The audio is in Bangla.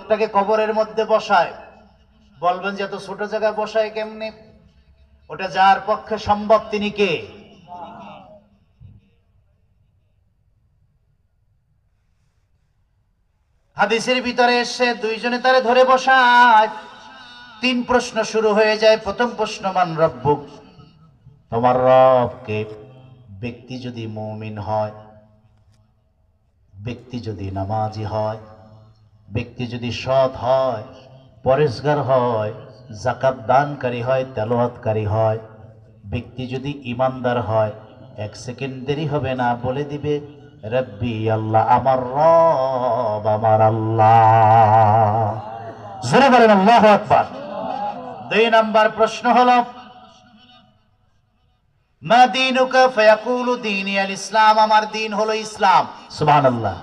লোকটাকে কবরের মধ্যে বসায়, বলবেন যে এত ছোট জায়গায় বসায় কেমনে? ওটা যার পক্ষে সম্ভব তিনি কে? হাদিসের ভিতরে এসে দুইজনে তারে ধরে বসায়, তিন প্রশ্ন শুরু হয়ে যায়। প্রথম প্রশ্ন, মান রব্বুক, তোমার রব কে? ব্যক্তি যদি মুমিন হয়, ব্যক্তি যদি নামাজি হয়, ব্যক্তি যদি সৎ হয়, পরেশগার হয়, যাকাত দানকারী হয়, তেলাওয়াতকারী হয়, ব্যক্তি যদি ইমানদার হয়, এক সেকেন্ড দেরি হবে না, বলে দিবে রব্বি আল্লাহ, আমার রব আমার আল্লাহ। জোরে বলেন আল্লাহু আকবার। দুই নাম্বার প্রশ্ন হলো, মা দীনুকা? ফায়াকুলু দীনি আল ইসলাম, আমার দিন হলো ইসলাম। সুবহানাল্লাহ।